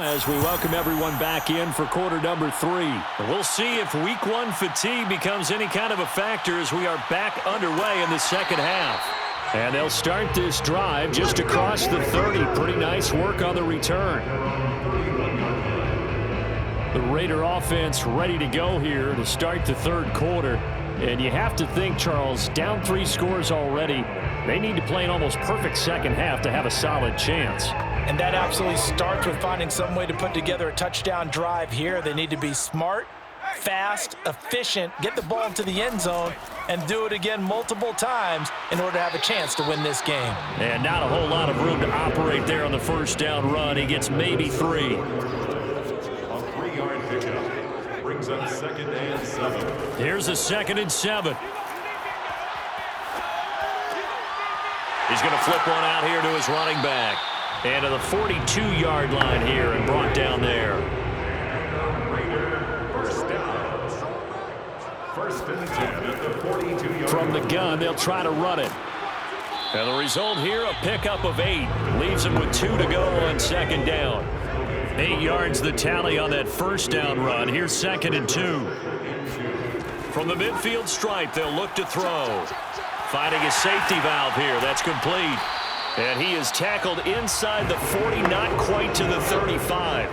As we welcome everyone back in for quarter number 3. We'll see if week 1 fatigue becomes any kind of a factor as we are back underway in the second half. And they'll start this drive just across the 30. Pretty nice work on the return. The Raider offense ready to go here to start the third quarter. And you have to think, Charles, down 3 scores already. They need to play an almost perfect second half to have a solid chance. And that absolutely starts with finding some way to put together a touchdown drive here. They need to be smart, fast, efficient, get the ball into the end zone, and do it again multiple times in order to have a chance to win this game. And not a whole lot of room to operate there on the first down run. He gets maybe 3. A 3-yard pickup brings up 2nd and 7. Here's a 2nd and 7. He's going to flip one out here to his running back. And to the 42-yard line here and brought down there. First down. First and 10 at the 42-yard From the gun, they'll try to run it. And the result here, a pickup of 8. Leaves them with 2 to go on second down. 8 yards the tally on that first down run. Here's 2nd and 2. From the midfield stripe, they'll look to throw. Finding a safety valve here. That's complete. And he is tackled inside the 40, not quite to the 35.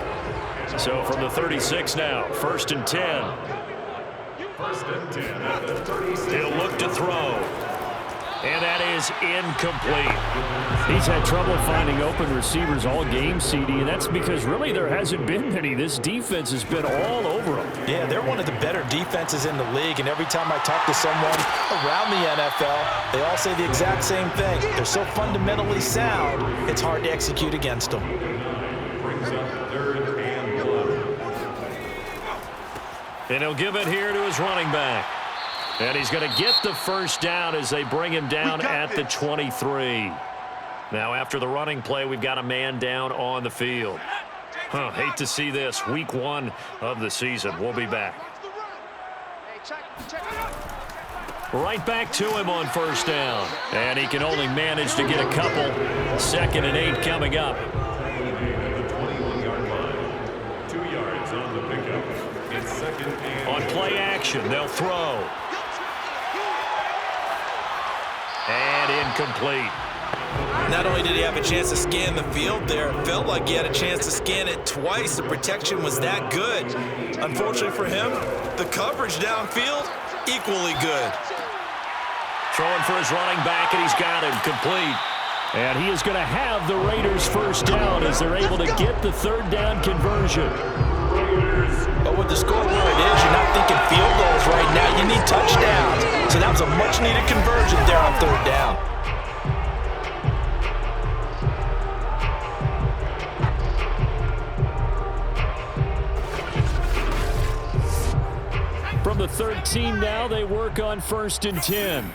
So from the 36 now, 1st and 10. 1st and 10 at the 36. He'll look to throw. And that is incomplete. He's had trouble finding open receivers all game, CD, and that's because really there hasn't been many. This defense has been all over them. Yeah, they're one of the better defenses in the league, and every time I talk to someone around the NFL, they all say the exact same thing. They're so fundamentally sound, it's hard to execute against them. Brings up 3rd and 1. And he'll give it here to his running back. And he's going to get the first down as they bring him down at the 23. Now, after the running play, we've got a man down on the field. Hate to see this. Week 1 of the season. We'll be back. Right back to him on first down. And he can only manage to get a couple. 2nd and 8 coming up. The 21-yard line. 2 yards on the pickup. It's 2nd and On play action, they'll throw. And incomplete. Not only did he have a chance to scan the field there, it felt like he had a chance to scan it twice. The protection was that good. Unfortunately for him, the coverage downfield, equally good. Throwing for his running back, and he's got him complete. And he is going to have the Raiders first down as they're able to get the third down conversion. But with the score where it is, you're not thinking field goals right now. You need touchdowns. So that was a much-needed conversion there on third down. From the 13 now, they work on 1st and 10.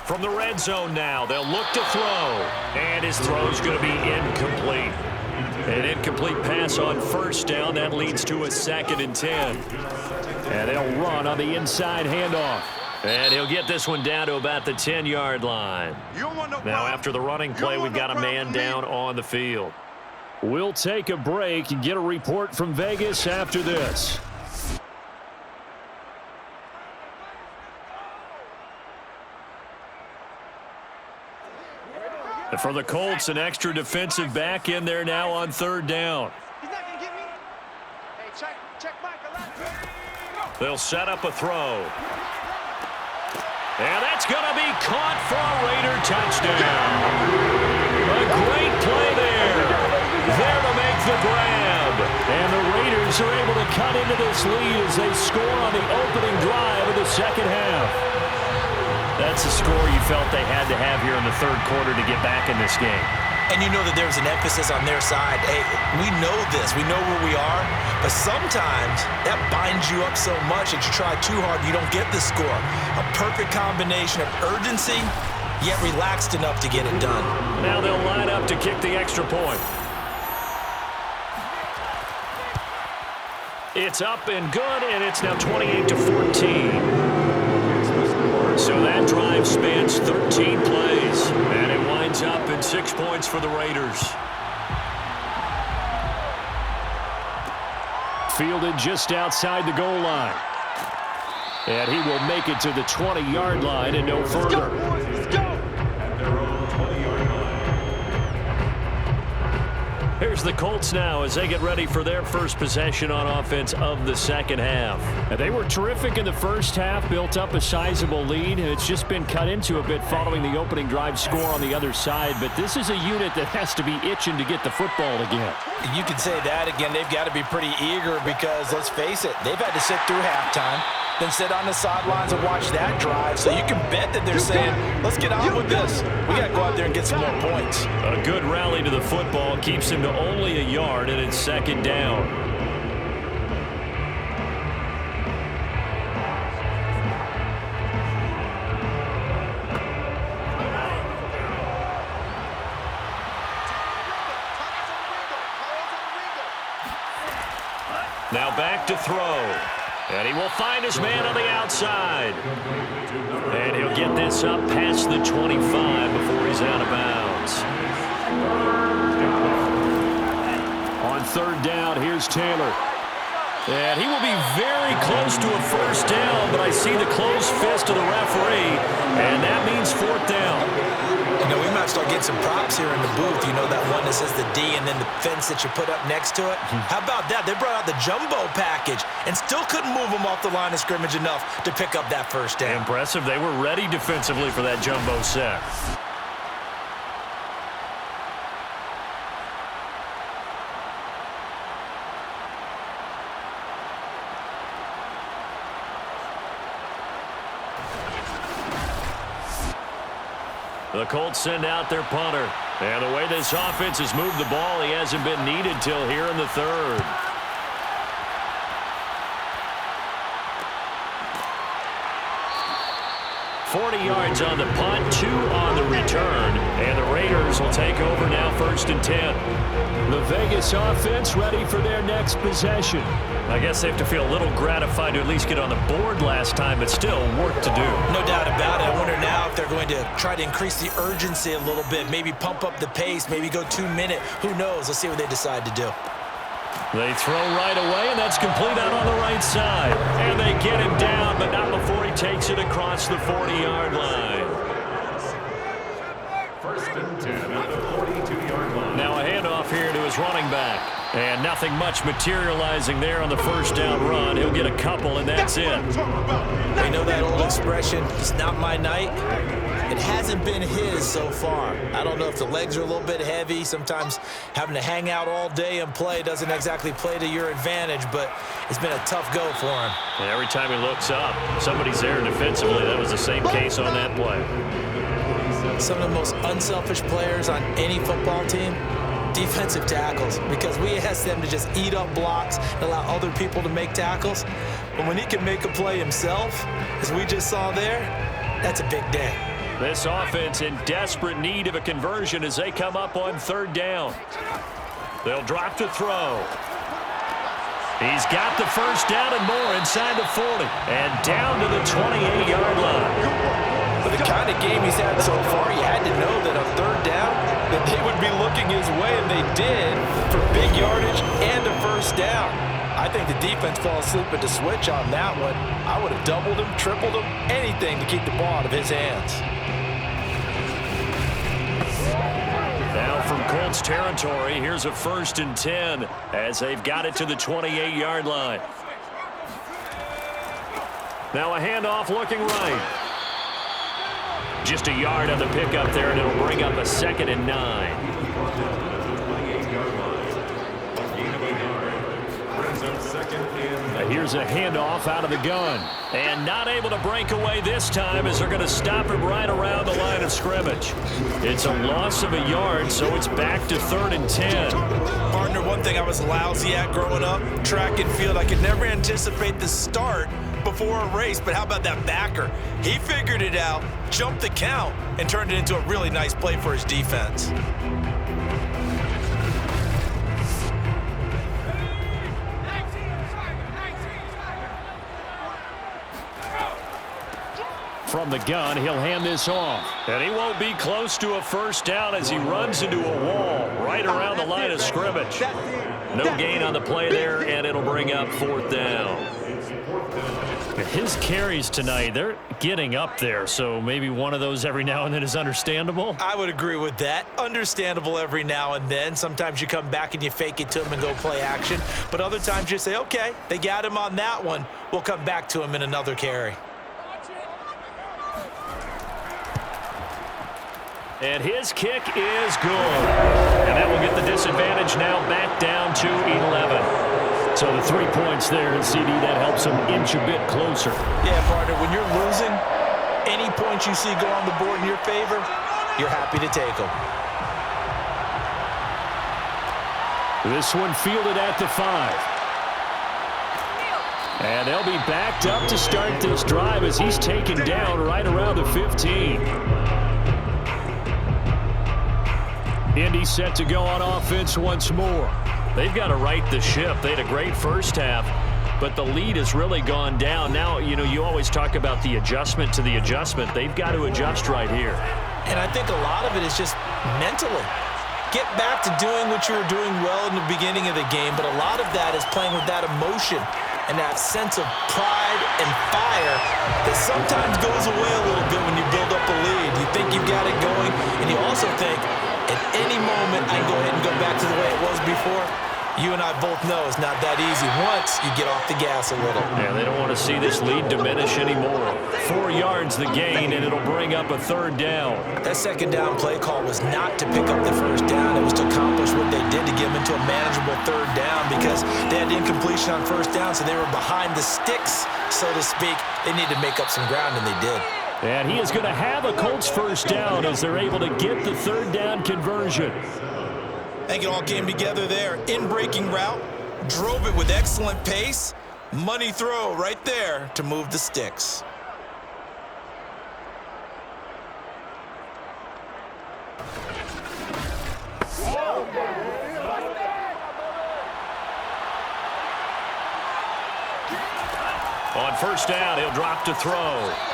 From the red zone now, they'll look to throw. And his throw's going to be incomplete. An incomplete pass on first down. That leads to a 2nd and 10. And they'll run on the inside handoff. And he'll get this one down to about the 10-yard line. Now, after the running play, we've got a man down on the field. We'll take a break and get a report from Vegas after this. And for the Colts, an extra defensive back in there now on third down. They'll set up a throw. And that's going to be caught for a Raider touchdown. A great play there. There to make the grab. And the Raiders are able to cut into this lead as they score on the opening drive of the second half. That's a score you felt they had to have here in the third quarter to get back in this game. And you know that there's an emphasis on their side. Hey, we know this. We know where we are. But sometimes that binds you up so much that you try too hard, you don't get the score. A perfect combination of urgency, yet relaxed enough to get it done. Now they'll line up to kick the extra point. It's up and good, and it's now 28-14. It's the score. So that drive spans 13 plays, and it winds up in 6 points for the Raiders. Fielded just outside the goal line. And he will make it to the 20-yard line and no further. At their own 20-yard line. Here's the Colts now as they get ready for their first possession on offense of the second half. And they were terrific in the first half, built up a sizable lead. It's just been cut into a bit following the opening drive score on the other side. But this is a unit that has to be itching to get the football again. You can say that again. They've got to be pretty eager because, let's face it, they've had to sit through halftime, then sit on the sidelines and watch that drive. So you can bet that they're saying, let's get on with this. We got to go out there and get some more points. A good rally to the football keeps him to only a yard, and it's second down. Now back to throw. And he will find his man on the outside. And he'll get this up past the 25 before he's out of bounds. On third down, here's Taylor. And he will be very close to a first down, but I see the closed fist of the referee, and that means fourth down. You know, we might start getting some props here in the booth. You know, that one that says the D and then the fence that you put up next to it? How about that? They brought out the jumbo package and still couldn't move them off the line of scrimmage enough to pick up that first down. Impressive. They were ready defensively for that jumbo set. The Colts send out their punter. And the way this offense has moved the ball, he hasn't been needed till here in the third. .40 yards on the punt, 2 on the return. And the Raiders will take over now, 1st and 10. The Vegas offense ready for their next possession. I guess they have to feel a little gratified to at least get on the board last time, but still work to do. No doubt about it. I wonder now if they're going to try to increase the urgency a little bit, maybe pump up the pace, maybe go 2-minute. Who knows? Let's see what they decide to do. They throw right away, and that's complete out on the right side. And they get him down, but not before he takes it across the 40-yard line. 1st and 10 at the 42-yard line. Now a handoff here to his running back. And nothing much materializing there on the first down run. He'll get a couple, and that's it. You know that old expression, it's not my night? It hasn't been his so far. I don't know if the legs are a little bit heavy. Sometimes having to hang out all day and play doesn't exactly play to your advantage, but it's been a tough go for him. And every time he looks up, somebody's there defensively. That was the same case on that play. Some of the most unselfish players on any football team, defensive tackles, because we ask them to just eat up blocks and allow other people to make tackles. But when he can make a play himself, as we just saw there, that's a big day. This offense in desperate need of a conversion as they come up on 3rd down. They'll drop to throw. He's got the first down and more inside the 40 and down to the 28-yard line. With the kind of game he's had so far, you had to know that on 3rd down that they would be looking his way, and they did, for big yardage and a first down. I think the defense fell asleep at the switch on that one. I would have doubled him, tripled him, anything to keep the ball out of his hands. Now from Colts territory, here's a 1st and 10 as they've got it to the 28-yard line. Now a handoff looking right. Just a yard on the pickup there, and it'll bring up a 2nd and 9. Here's a handoff out of the gun. And not able to break away this time as they're going to stop him right around the line of scrimmage. It's a loss of a yard, so it's back to 3rd and 10. Partner, one thing I was lousy at growing up, track and field, I could never anticipate the start before a race, but how about that backer? He figured it out, jumped the count, and turned it into a really nice play for his defense. From from the gun. He'll hand this off. And he won't be close to a first down as he runs into a wall right around the line of scrimmage. No gain on the play there, and it'll bring up fourth down. His carries tonight, they're getting up there, so maybe one of those every now and then is understandable. I would agree with that. Understandable every now and then. Sometimes you come back and you fake it to him and go play action. But other times you say, okay, they got him on that one. We'll come back to him in another carry. And his kick is good. And that will get the disadvantage now back down to 11. So the 3 points there, and CD, that helps him inch a bit closer. Yeah, partner, when you're losing, any points you see go on the board in your favor, you're happy to take them. This one fielded at the 5. And they'll be backed up to start this drive as he's taken down right around the 15. Indy set to go on offense once more. They've got to right the ship. They had a great first half, but the lead has really gone down. Now, you know, you always talk about the adjustment to the adjustment. They've got to adjust right here. And I think a lot of it is just mentally. Get back to doing what you were doing well in the beginning of the game, but a lot of that is playing with that emotion and that sense of pride and fire that sometimes goes away a little bit when you build up a lead. You think you've got it going, and you also think, at any moment, I can go ahead and go back to the way it was before. You and I both know it's not that easy once you get off the gas a little. Yeah, they don't want to see this lead diminish anymore. 4 yards the gain, and it'll bring up a third down. That second down play call was not to pick up the first down. It was to accomplish what they did to get them into a manageable third down because they had incompletion on first down, so they were behind the sticks, so to speak. They needed to make up some ground, and they did. And he is going to have a Colts first down as they're able to get the third down conversion. I think it all came together there. In-breaking route, drove it with excellent pace. Money throw right there to move the sticks. On first down, he'll drop to throw.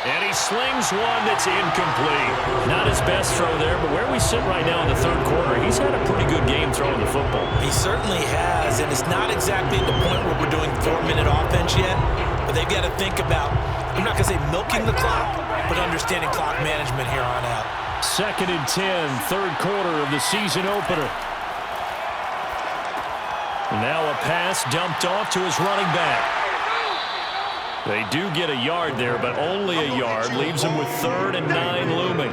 And he slings one that's incomplete. Not his best throw there, but where we sit right now in the third quarter, he's had a pretty good game throwing the football. He certainly has, and it's not exactly at the point where we're doing 4-minute offense yet, but they've got to think about, I'm not going to say milking the clock, but understanding clock management here on out. 2nd and 10, third quarter of the season opener. Now a pass dumped off to his running back. They do get a yard there, but only a yard. Leaves them with 3rd and 9 looming.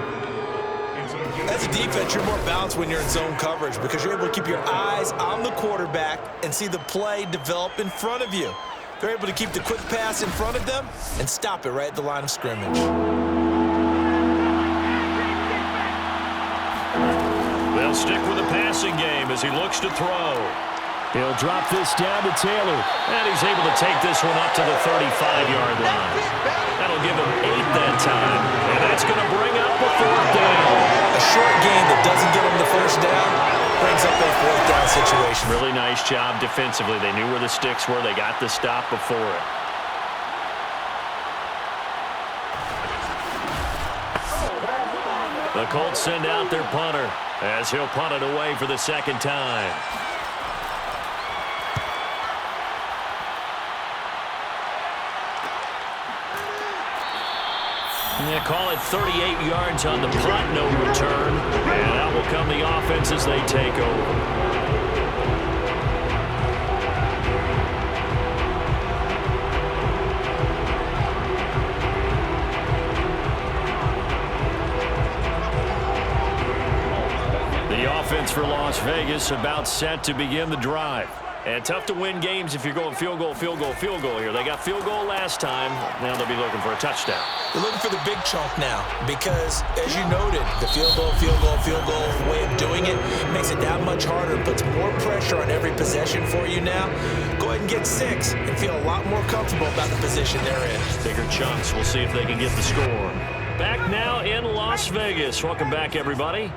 As a defense, you're more balanced when you're in zone coverage because you're able to keep your eyes on the quarterback and see the play develop in front of you. They're able to keep the quick pass in front of them and stop it right at the line of scrimmage. They'll stick with the passing game as he looks to throw. He'll drop this down to Taylor, and he's able to take this one up to the 35-yard line. That'll give him 8 that time, and that's going to bring up a 4th down. A short gain that doesn't get him the first down brings up a 4th down situation. Really nice job defensively. They knew where the sticks were. They got the stop before it. The Colts send out their punter as he'll punt it away for the second time. Yeah, call it 38 yards on the punt, no return. And out will come the offense as they take over. The offense for Las Vegas about set to begin the drive. And tough to win games if you're going field goal, field goal, field goal here. They got field goal last time. Now they'll be looking for a touchdown. They're looking for the big chunk now because, as you noted, the field goal way of doing it makes it that much harder, puts more pressure on every possession for you now. Go ahead and get 6 and feel a lot more comfortable about the position they're in. Bigger chunks. We'll see if they can get the score. Back now in Las Vegas. Welcome back, everybody.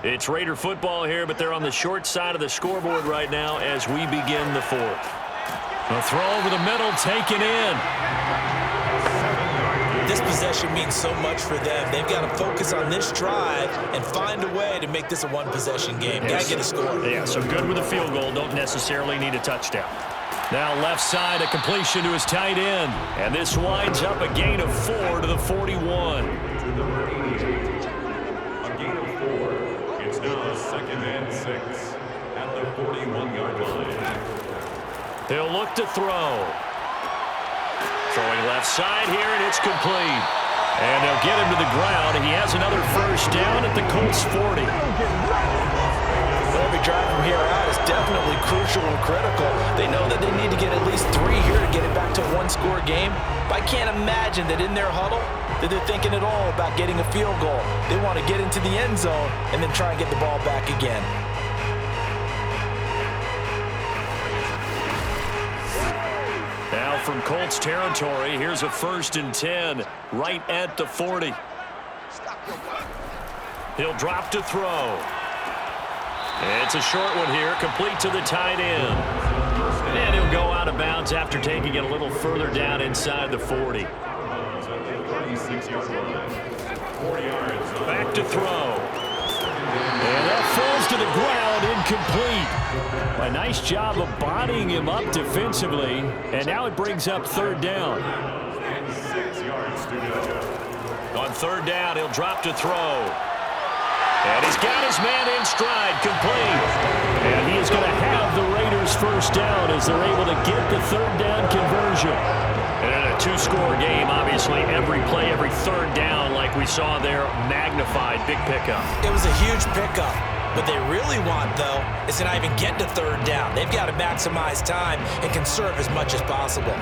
It's Raider football here, but they're on the short side of the scoreboard right now as we begin the 4th. A throw over the middle, taken in. this possession means so much for them. They've got to focus on this drive and find a way to make this a one-possession game. Got to get a score. Yeah, so good with a field goal. Don't necessarily need a touchdown. Now left side, a completion to his tight end. And this winds up a gain of 4 to the 41. To number 88. A gain of 4. It's now 2nd and 6 at the 41-yard line. He'll look to throw. Throwing left side here, and it's complete. And they'll get him to the ground. He has another first down at the Colts 40. Every drive from here out is definitely crucial and critical. They know that they need to get at least 3 here to get it back to a one-score game. But I can't imagine that in their huddle that they're thinking at all about getting a field goal. They want to get into the end zone and then try and get the ball back again. Now from Colts territory, here's a 1st and 10 right at the 40. He'll drop to throw. It's a short one here, complete to the tight end. And he'll go out of bounds after taking it a little further down inside the 40. Back to throw. And that falls to the ground, incomplete. A nice job of bodying him up defensively. And now it brings up 3rd down. On 3rd down, he'll drop to throw. And he's got his man in stride, complete. And he is going to have the Raiders first down as they're able to get the 3rd down conversion. And in a 2-score game, obviously, every play, every 3rd down, like we saw there, magnified, big pickup. It was a huge pickup. What they really want, though, is to not even get to 3rd down. They've got to maximize time and conserve as much as possible.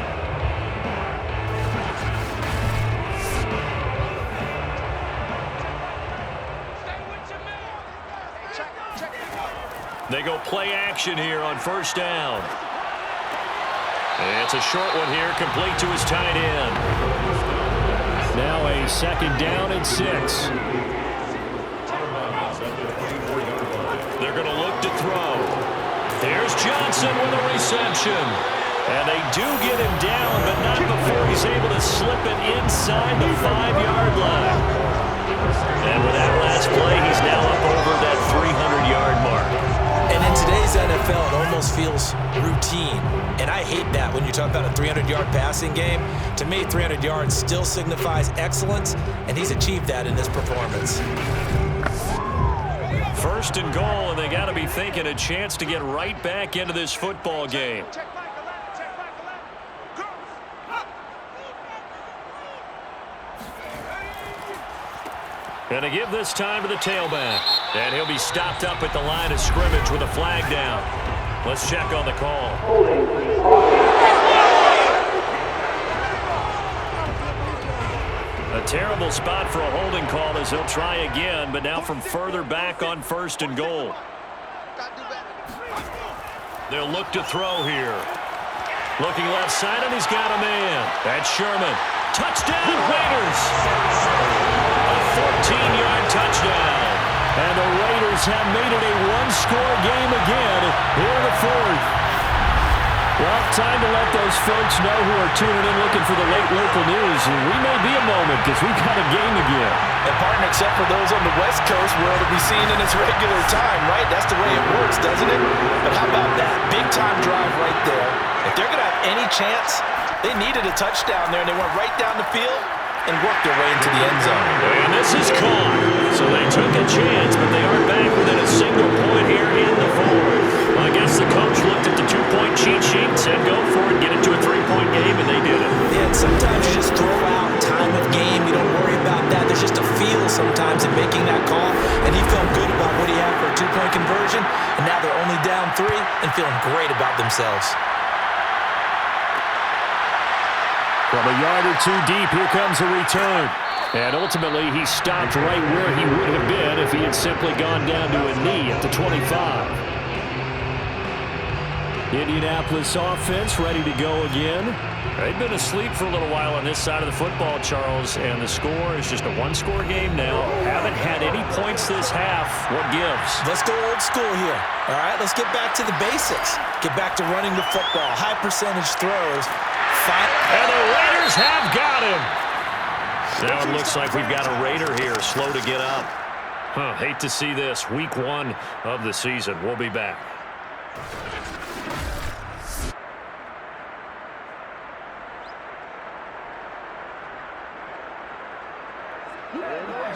They go play action here on 1st down. It's a short one here, complete to his tight end. Now a 2nd down and 6. They're going to look to throw. Here's Johnson with a reception. And they do get him down, but not before he's able to slip it inside the 5-yard line. And with that last play, he's now up over that 300-yard mark. And in today's NFL, it almost feels routine. And I hate that when you talk about a 300-yard passing game. To me, 300 yards still signifies excellence, and he's achieved that in this performance. 1st and goal, and they got to be thinking a chance to get right back into this football game. And to give this time to the tailback. And he'll be stopped up at the line of scrimmage with a flag down. Let's check on the call. A terrible spot for a holding call as he'll try again, but now from further back on 1st and goal. They'll look to throw here. Looking left side, and he's got a man. That's Sherman. Touchdown, Raiders! A 14-yard touchdown. And the Raiders have made it a one-score game again here in the 4th. Well, time to let those folks know who are tuning in looking for the late local news. We may be a moment because we've got a game again. And partner, except for those on the West Coast where it'll be seen in its regular time, right? That's the way it works, doesn't it? But how about that? Big-time drive right there. If they're going to have any chance, they needed a touchdown there, and they went right down the field and worked their way into the end zone. And this is caught. So they took a chance, but they are back within a single point here in the 4th. Well, I guess the coach looked at the 2-point cheat sheet and said, go for it, get it to a 3-point game, and they did it. Yeah, and sometimes you just throw out time of game. You don't worry about that. There's just a feel sometimes in making that call, and he felt good about what he had for a 2-point conversion, and now they're only down 3 and feeling great about themselves. From a yard or 2 deep, here comes a return. And ultimately, he stopped right where he would have been if he had simply gone down to a knee at the 25. Indianapolis offense ready to go again. They've been asleep for a little while on this side of the football, Charles, and the score is just a one-score game now. Haven't had any points this half. What gives? Let's go old school here. All right, let's get back to the basics. Get back to running the football. High percentage throws. And the Raiders have got him. Now it looks like we've got a Raider here, slow to get up. Hate to see this. Week 1 of the season. We'll be back.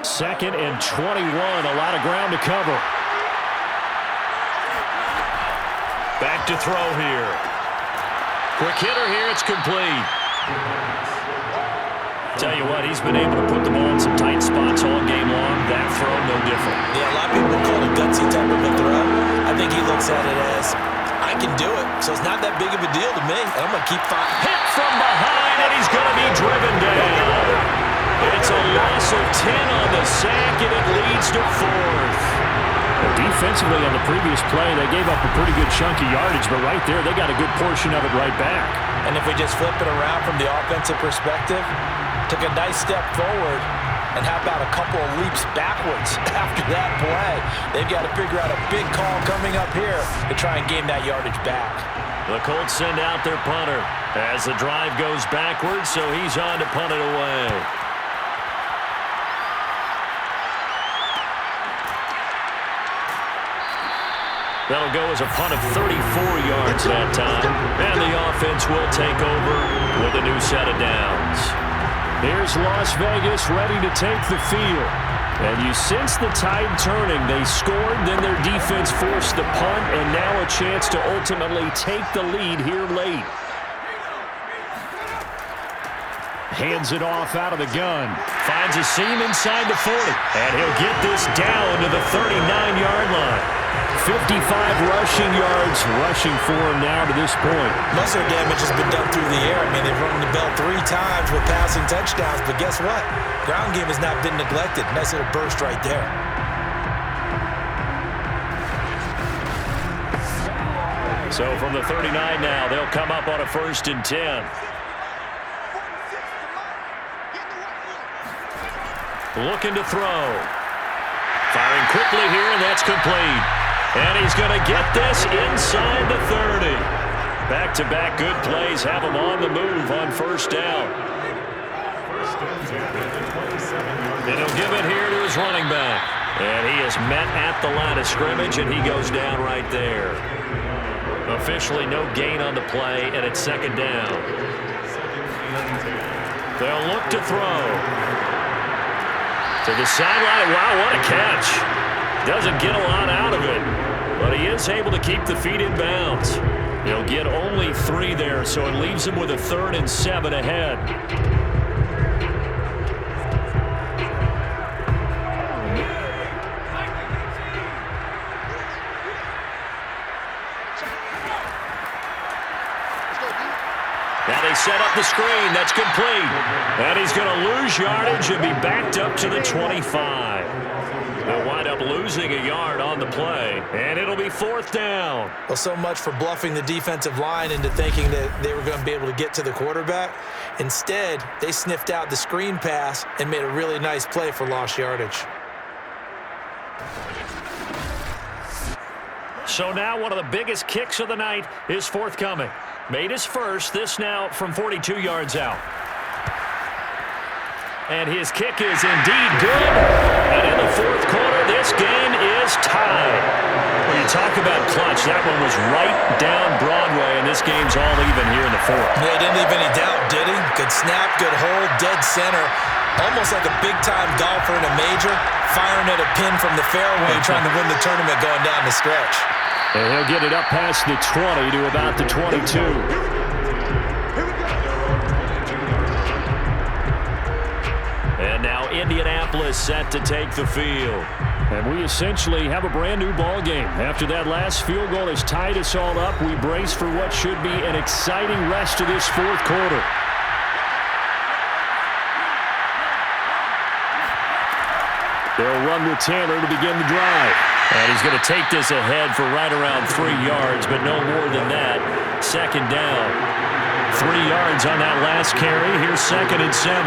Second and 21. A lot of ground to cover. Back to throw here. Quick hitter here. It's complete. Tell you what, he's been able to put the ball in some tight spots all game long. That throw, no different. Yeah, a lot of people call it a gutsy type of a throw. I think he looks at it as, I can do it, so it's not that big of a deal to me. I'm going to keep fighting. Hit from behind, and he's going to be driven down. It's a loss of 10 on the sack, and it leads to 4th. Well, defensively on the previous play, they gave up a pretty good chunk of yardage, but right there, they got a good portion of it right back. And if we just flip it around from the offensive perspective, took a nice step forward, and how about a couple of leaps backwards after that play? They've got to figure out a big call coming up here to try and gain that yardage back. The Colts send out their punter as the drive goes backwards, so he's on to punt it away. That'll go as a punt of 34 yards that time, and the offense will take over with a new set of downs. Here's Las Vegas ready to take the field. And you sense the tide turning. They scored, then their defense forced the punt, and now a chance to ultimately take the lead here late. Hands it off out of the gun. Finds a seam inside the 40. And he'll get this down to the 39-yard line. 55 rushing yards rushing for him now to this point. Most of their damage has been done through the air. I mean, they've rung the bell 3 times with passing touchdowns, but guess what? Ground game has not been neglected. Nice little burst right there. So from the 39 now, they'll come up on a 1st and 10. Looking to throw. Firing quickly here, and that's complete. And he's going to get this inside the 30. Back-to-back good plays have him on the move on 1st down. And he'll give it here to his running back. And he is met at the line of scrimmage, and he goes down right there. Officially no gain on the play, and it's 2nd down. They'll look to throw. To the sideline. Wow, what a catch. Doesn't get a lot out of it, but he is able to keep the feet in bounds. He'll get only 3 there, so it leaves him with a 3rd and 7 ahead. Now they set up the screen. That's complete. And he's going to lose yardage and be backed up to the 25. They'll wind up losing a yard on the play, and it'll be 4th down. Well, so much for bluffing the defensive line into thinking that they were going to be able to get to the quarterback. Instead, they sniffed out the screen pass and made a really nice play for lost yardage. So now one of the biggest kicks of the night is forthcoming. Made his first, this now from 42 yards out. And his kick is indeed good. And in the 4th quarter, this game is tied. When you talk about clutch, that one was right down Broadway, and this game's all even here in the 4th. Yeah, he didn't leave any doubt, did he? Good snap, good hold, dead center. Almost like a big-time golfer in a major, firing at a pin from the fairway, trying to win the tournament going down the stretch. And he'll get it up past the 20 to about the 22. And now Indianapolis set to take the field. And we essentially have a brand-new ball game. After that last field goal has tied us all up, we brace for what should be an exciting rest of this 4th quarter. They'll run with Tanner to begin the drive. And he's going to take this ahead for right around 3 yards, but no more than that. 2nd down. 3 yards on that last carry. Here's 2nd and 7.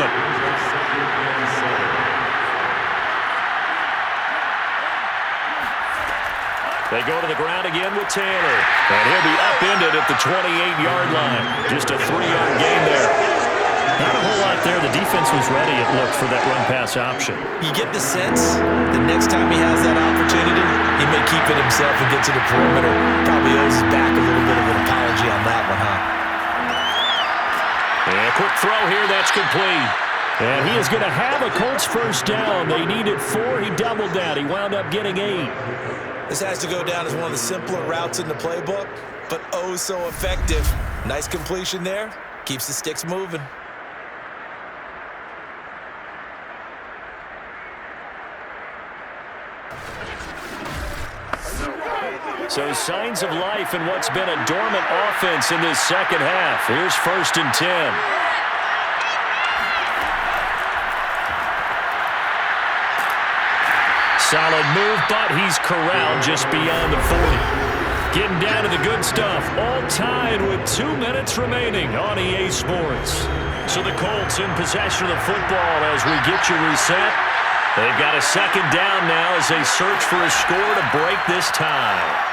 They go to the ground again with Taylor. And he'll be upended at the 28-yard line. Just a 3-yard gain there. Not a whole lot there. The defense was ready, it looked, for that run-pass option. You get the sense that next time he has that opportunity, he may keep it himself and get to the perimeter. Probably owes his back a little bit of an apology on that one, huh? And a quick throw here, that's complete. And he is going to have a Colts first down. They needed 4. He doubled that. He wound up getting 8. This has to go down as one of the simpler routes in the playbook, but oh so effective. Nice completion there. Keeps the sticks moving. So signs of life in what's been a dormant offense in this second half. Here's 1st and 10. Solid move, but he's corralled just beyond the 40. Getting down to the good stuff. All tied with 2 minutes remaining on EA Sports. So the Colts in possession of the football as we get you reset. They've got a second down now as they search for a score to break this tie.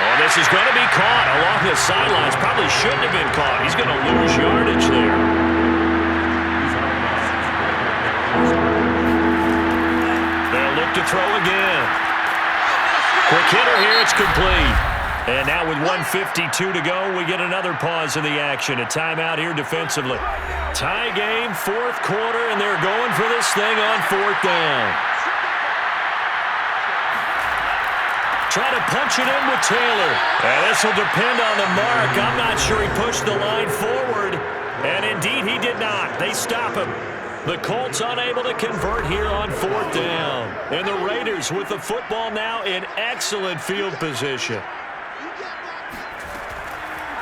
Oh, this is going to be caught along the sidelines. Probably shouldn't have been caught. He's going to lose yardage there. They'll look to throw again. Quick hitter here. It's complete. And now with 1:52 to go, we get another pause in the action. A timeout here defensively. Tie game, 4th quarter, and they're going for this thing on 4th down. Try to punch it in with Taylor. And this will depend on the mark. I'm not sure he pushed the line forward. And indeed, he did not. They stop him. The Colts unable to convert here on 4th down. And the Raiders with the football now in excellent field position.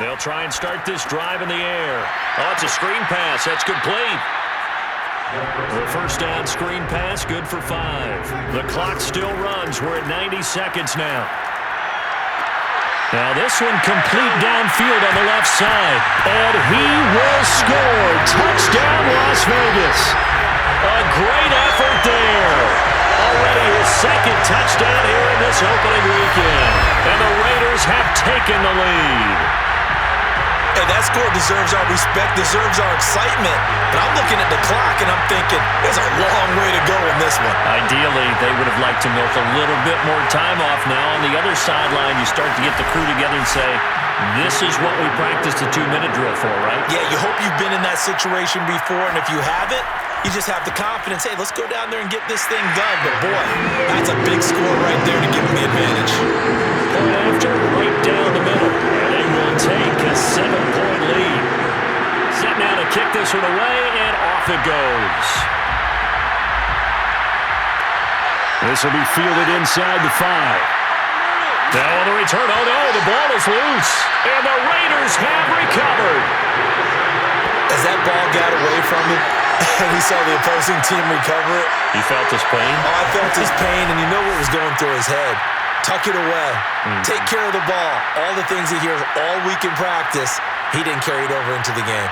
They'll try and start this drive in the air. Oh, it's a screen pass. That's complete. The first down screen pass, good for 5. The clock still runs. We're at 90 seconds now. Now this one complete downfield on the left side. And he will score. Touchdown, Las Vegas. A great effort there. Already his 2nd touchdown here in this opening weekend. And the Raiders have taken the lead. Hey, that score deserves our respect, deserves our excitement. But I'm looking at the clock, and I'm thinking, there's a long way to go in this one. Ideally, they would have liked to milk a little bit more time off now. On the other sideline, you start to get the crew together and say, this is what we practiced the 2-minute drill for, right? Yeah, you hope you've been in that situation before, and if you haven't, you just have the confidence, hey, let's go down there and get this thing done. But, boy, that's a big score right there to give them the advantage. Point after, right down the middle. And they will take a 7-point lead. Set now to kick this one away, and off it goes. This will be fielded inside the 5. Now on the return, oh no, the ball is loose. And the Raiders have recovered. As that ball got away from him, and he saw the opposing team recover it. You felt his pain? Oh, I felt his pain, and you know what was going through his head. Tuck it away. Take care of the ball. All the things he hears all week in practice, he didn't carry it over into the game.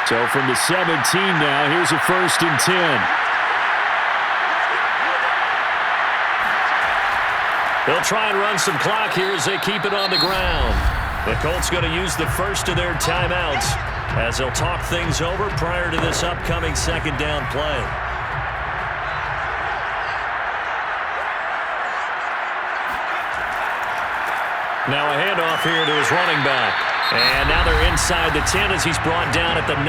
So from the 17 now, here's a 1st and 10. They'll try and run some clock here as they keep it on the ground. The Colts going to use the first of their timeouts as they'll talk things over prior to this upcoming 2nd down play. Now a handoff here to his running back. And now they're inside the 10 as he's brought down at the 9.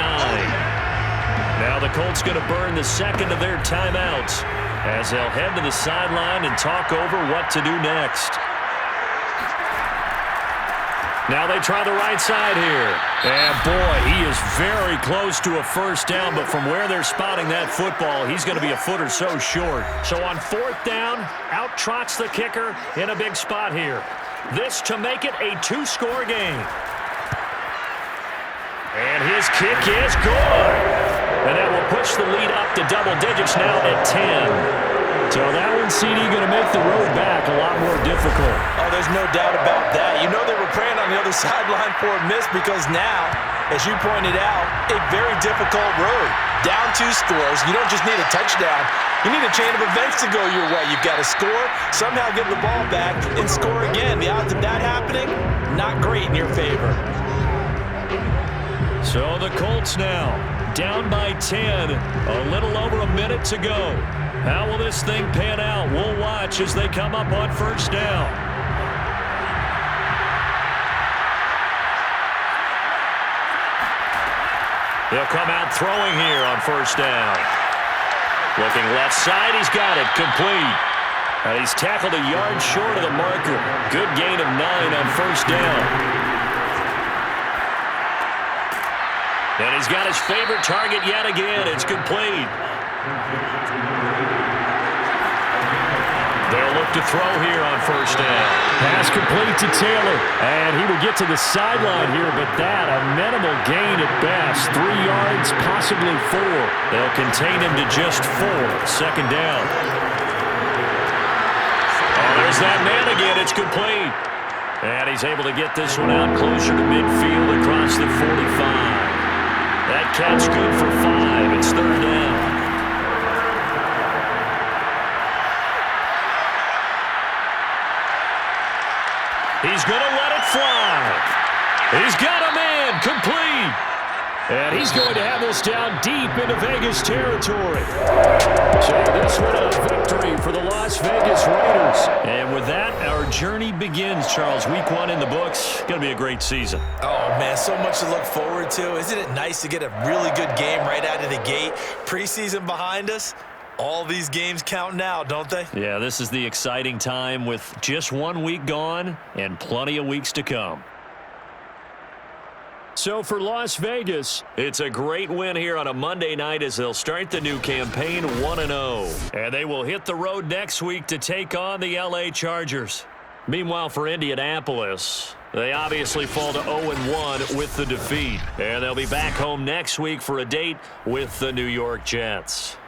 Now the Colts going to burn the 2nd of their timeouts as they'll head to the sideline and talk over what to do next. Now they try the right side here. And boy, he is very close to a first down, but from where they're spotting that football, he's going to be a foot or so short. So on 4th down, out trots the kicker in a big spot here. This to make it a 2-score game. And his kick is good. And that will push the lead up to double digits now at 10. So that will and CD going to make the road back a lot more difficult. Oh, there's no doubt about that. You know they were praying on the other sideline for a miss because now, as you pointed out, a very difficult road. Down 2 scores. You don't just need a touchdown. You need a chain of events to go your way. You've got to score, somehow get the ball back, and score again. The odds of that happening, not great in your favor. So the Colts now down by 10, a little over a minute to go. How will this thing pan out? We'll watch as they come up on first down. He'll come out throwing here on first down. Looking left side, he's got it, complete. And he's tackled a yard short of the marker. Good gain of 9 on first down. And he's got his favorite target yet again. It's complete. They'll look to throw here on first down. Pass complete to Taylor. And he will get to the sideline here, but that, a minimal gain at best. 3 yards, possibly 4. They'll contain him to just 4. Second down. Oh, there's that man again. It's complete. And he's able to get this one out closer to midfield across the 45. That catch good for 5. It's third down. He's going to let it fly. He's got a man, complete. And he's going to have this down deep into Vegas territory. So this one a victory for the Las Vegas Raiders. And with that, our journey begins, Charles. Week 1 in the books. Going to be a great season. Oh, man, so much to look forward to. Isn't it nice to get a really good game right out of the gate? Preseason behind us. All these games count now, don't they? Yeah, this is the exciting time with just 1 week gone and plenty of weeks to come. So for Las Vegas, it's a great win here on a Monday night as they'll start the new campaign 1-0. And they will hit the road next week to take on the LA Chargers. Meanwhile, for Indianapolis, they obviously fall to 0-1 with the defeat. And they'll be back home next week for a date with the New York Jets.